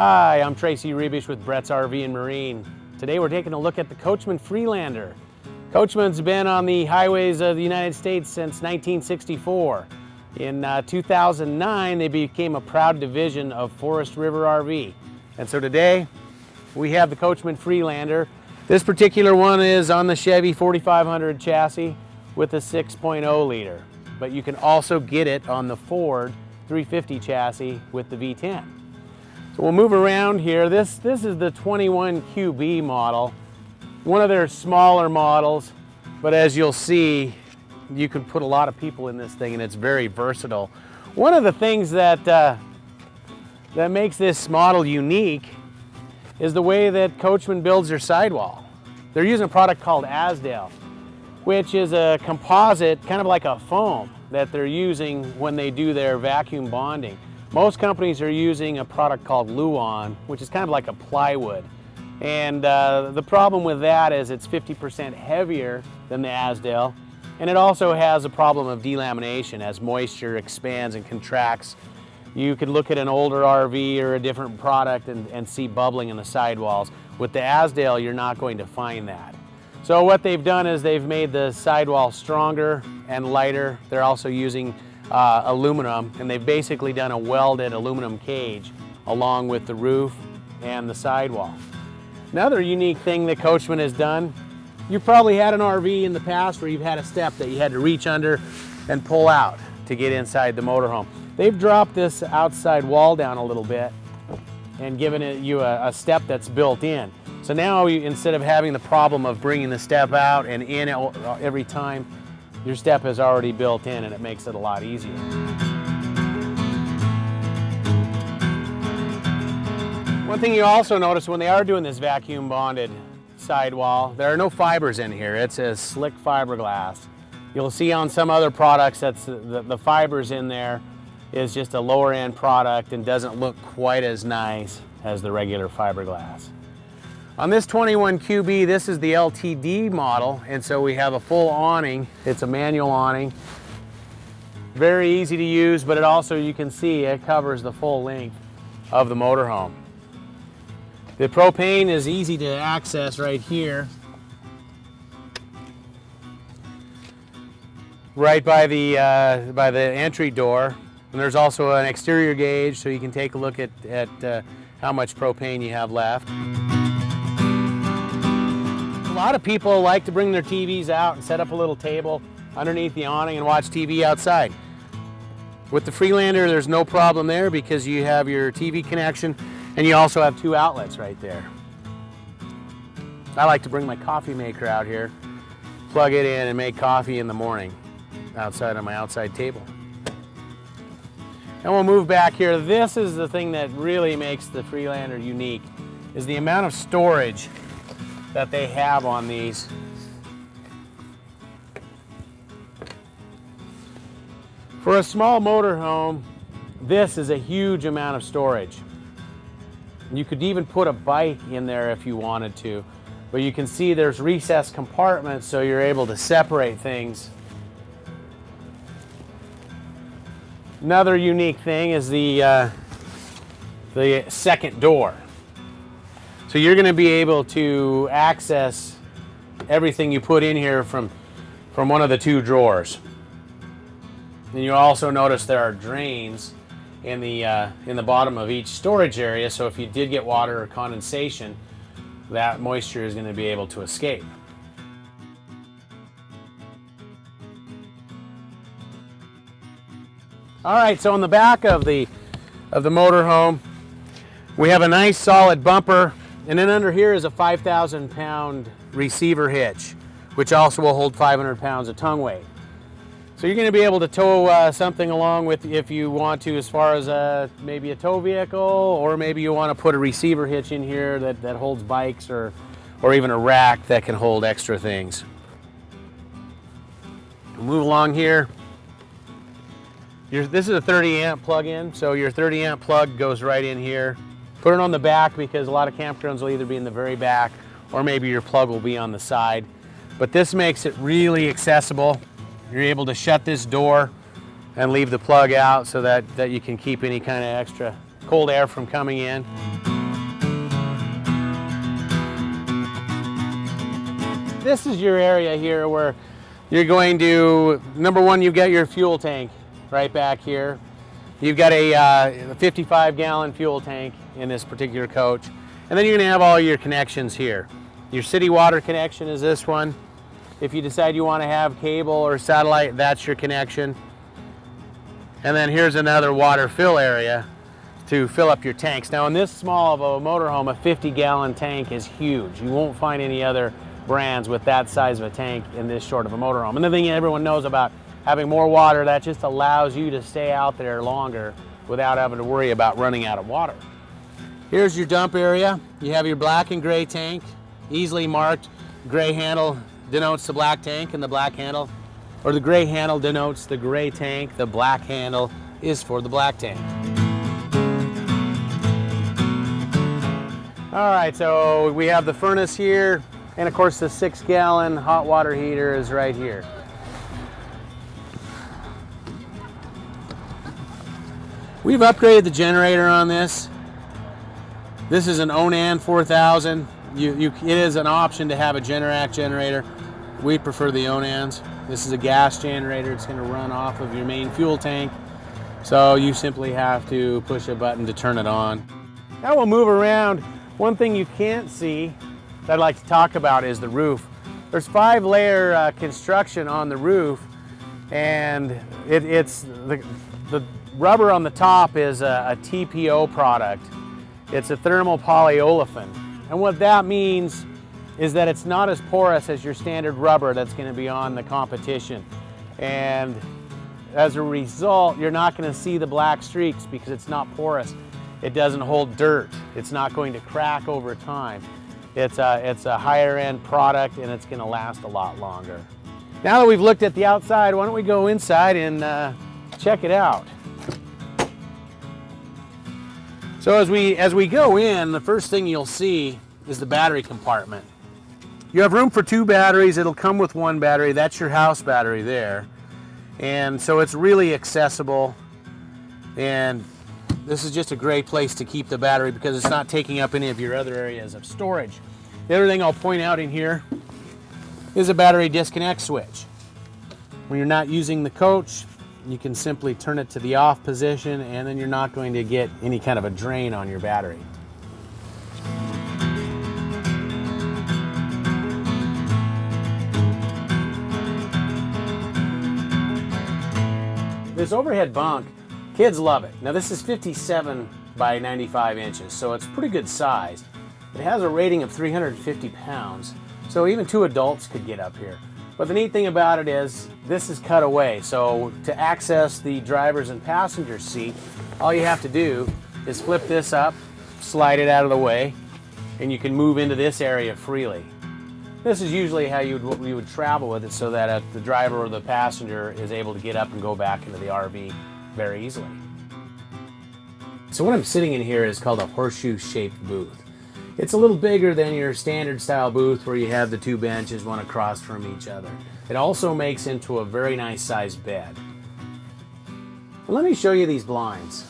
Hi, I'm Tracey Rebish with Bretz RV Marine. Today we're taking a look at the Coachmen Freelander. Coachmen's been on the highways of the United States since 1964. In 2009, they became a proud division of Forest River RV. And so today, we have the Coachmen Freelander. This particular one is on the Chevy 4500 chassis with a 6.0 liter. But you can also get it on the Ford 350 chassis with the V10. So we'll move around here. This is the 21QB model, one of their smaller models, but as you'll see, you can put a lot of people in this thing and it's very versatile. One of the things that makes this model unique is the way that Coachmen builds their sidewall. They're using a product called Asdale, which is a composite, kind of like a foam that they're using when they do their vacuum bonding. Most companies are using a product called Luan, which is kind of like a plywood. And the problem with that is it's 50% heavier than the Asdale, and it also has a problem of delamination as moisture expands and contracts. You could look at an older RV or a different product and see bubbling in the sidewalls. With the Asdale, you're not going to find that. So what they've done is they've made the sidewall stronger and lighter. They're also using aluminum, and they've basically done a welded aluminum cage along with the roof and the sidewall. Another unique thing that Coachmen has done, you've probably had an RV in the past where you've had a step that you had to reach under and pull out to get inside the motorhome. They've dropped this outside wall down a little bit and given you a step that's built in. So now instead of having the problem of bringing the step out and in every time, your step is already built in and it makes it a lot easier. One thing you also notice when they are doing this vacuum bonded sidewall, there are no fibers in here. It's a slick fiberglass. You'll see on some other products that's the fibers in there is just a lower end product and doesn't look quite as nice as the regular fiberglass. On this 21QB, this is the LTD model, and so we have a full awning. It's a manual awning. Very easy to use, but it also, you can see, it covers the full length of the motorhome. The propane is easy to access right here. Right by the entry door. And there's also an exterior gauge, so you can take a look at how much propane you have left. A lot of people like to bring their TVs out and set up a little table underneath the awning and watch TV outside. With the Freelander, there's no problem there because you have your TV connection and you also have two outlets right there. I like to bring my coffee maker out here, plug it in and make coffee in the morning outside on my outside table. And we'll move back here. This is the thing that really makes the Freelander unique, is the amount of storage that they have on these. For a small motorhome, this is a huge amount of storage. You could even put a bike in there if you wanted to, but you can see there's recessed compartments so you're able to separate things. Another unique thing is the second door. So you're going to be able to access everything you put in here from one of the two drawers. And you also notice there are drains in the bottom of each storage area, so if you did get water or condensation, that moisture is going to be able to escape. All right, so on the back of the motorhome, we have a nice solid bumper. And then under here is a 5,000-pound receiver hitch, which also will hold 500 pounds of tongue weight. So you're going to be able to tow something along with if you want to, as far as maybe a tow vehicle, or maybe you want to put a receiver hitch in here that holds bikes or even a rack that can hold extra things. We'll move along here. This is a 30 amp plug-in, so your 30 amp plug goes right in here. Put it on the back because a lot of campgrounds will either be in the very back or maybe your plug will be on the side. But this makes it really accessible. You're able to shut this door and leave the plug out so that you can keep any kind of extra cold air from coming in. this is your area here where you're going to, number one, you've got your fuel tank right back here. You've got a 55-gallon fuel tank in this particular coach. And then you're going to have all your connections here. Your city water connection is this one. If you decide you want to have cable or satellite, that's your connection. And then here's another water fill area to fill up your tanks. Now in this small of a motorhome, a 50-gallon tank is huge. You won't find any other brands with that size of a tank in this short of a motorhome. And the thing everyone knows about having more water, that just allows you to stay out there longer without having to worry about running out of water. Here's your dump area. You have your black and gray tank, easily marked. Gray handle denotes the black tank, and the black handle, or the gray handle denotes the gray tank. The black handle is for the black tank. All right, so we have the furnace here, and of course the 6-gallon hot water heater is right here. We've upgraded the generator on this. This is an Onan 4000. It is an option to have a Generac generator. We prefer the Onans. This is a gas generator. It's going to run off of your main fuel tank. So you simply have to push a button to turn it on. Now we'll move around. One thing you can't see that I'd like to talk about is the roof. There's 5-layer construction on the roof, and it's the rubber on the top is a TPO product. It's a thermal polyolefin. And what that means is that it's not as porous as your standard rubber that's going to be on the competition. And as a result, you're not going to see the black streaks because it's not porous. It doesn't hold dirt. It's not going to crack over time. It's a higher end product, and it's going to last a lot longer. Now that we've looked at the outside, why don't we go inside and check it out. So as we go in, the first thing you'll see is the battery compartment. You have room for 2 batteries. It'll come with 1 battery. That's your house battery there. And so it's really accessible. And this is just a great place to keep the battery because it's not taking up any of your other areas of storage. The other thing I'll point out in here is a battery disconnect switch. When you're not using the coach, you can simply turn it to the off position, and then you're not going to get any kind of a drain on your battery. This overhead bunk, kids love it. Now this is 57 by 95 inches, so it's pretty good size. It has a rating of 350 pounds, so even 2 adults could get up here. But the neat thing about it is this is cut away, so to access the driver's and passenger seat, all you have to do is flip this up, slide it out of the way, and you can move into this area freely. This is usually how you would travel with it, so that the driver or the passenger is able to get up and go back into the RV very easily. So what I'm sitting in here is called a horseshoe-shaped booth. It's a little bigger than your standard style booth where you have the 2 benches, one across from each other. It also makes into a very nice sized bed. And let me show you these blinds.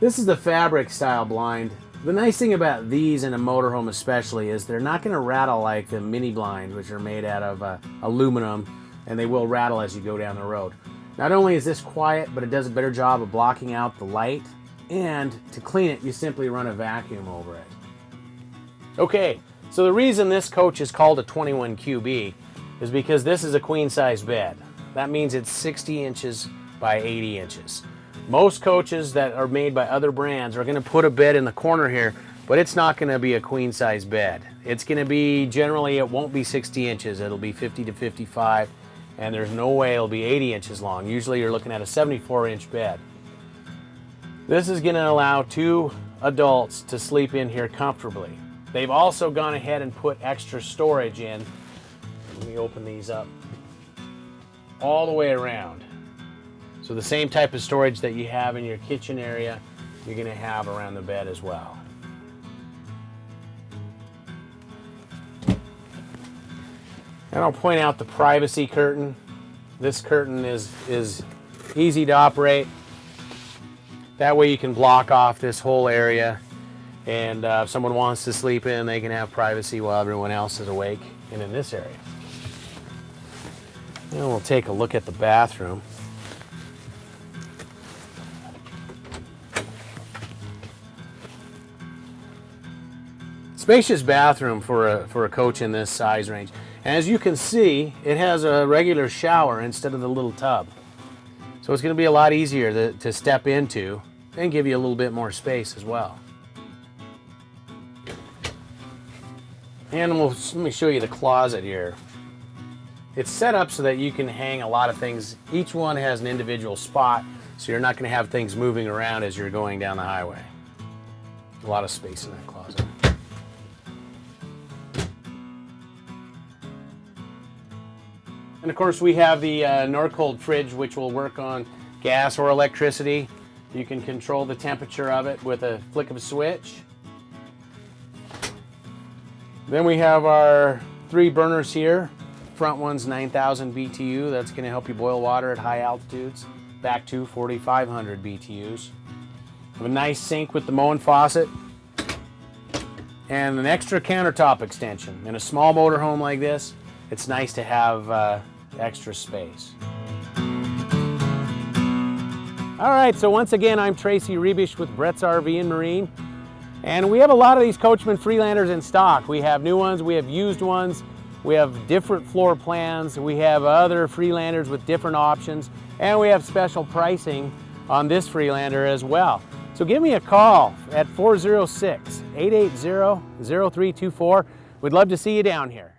This is the fabric style blind. The nice thing about these in a motorhome especially is they're not going to rattle like the mini blind, which are made out of aluminum, and they will rattle as you go down the road. Not only is this quiet, but it does a better job of blocking out the light. And to clean it, you simply run a vacuum over it. Okay, so the reason this coach is called a 21 QB is because this is a queen size bed. That means it's 60 inches by 80 inches. Most coaches that are made by other brands are going to put a bed in the corner here, but it's not going to be a queen size bed. It's going to be, generally it won't be 60 inches, it'll be 50 to 55, and there's no way it'll be 80 inches long. Usually you're looking at a 74-inch bed. This is going to allow 2 adults to sleep in here comfortably. They've also gone ahead and put extra storage in. Let me open these up. All the way around. So the same type of storage that you have in your kitchen area, you're going to have around the bed as well. And I'll point out the privacy curtain. This curtain is easy to operate. That way you can block off this whole area, And if someone wants to sleep in, they can have privacy while everyone else is awake and in this area. And we'll take a look at the bathroom. Spacious bathroom for a coach in this size range. And as you can see, it has a regular shower instead of the little tub. So it's going to be a lot easier to step into and give you a little bit more space as well. And let me show you the closet here. It's set up so that you can hang a lot of things. Each one has an individual spot, so you're not going to have things moving around as you're going down the highway. A lot of space in that closet. And of course we have the Norcold fridge, which will work on gas or electricity. You can control the temperature of it with a flick of a switch. Then we have our 3 burners here. Front one's 9,000 BTU. That's going to help you boil water at high altitudes. Back to 4,500 BTUs. Have a nice sink with the Moen faucet. And an extra countertop extension. In a small motorhome like this, it's nice to have extra space. All right, so once again, I'm Tracey Rebish with Bretz RV and Marine. And we have a lot of these Coachmen Freelanders in stock. We have new ones, we have used ones, we have different floor plans, we have other Freelanders with different options, and we have special pricing on this Freelander as well. So give me a call at 406-880-0324. We'd love to see you down here.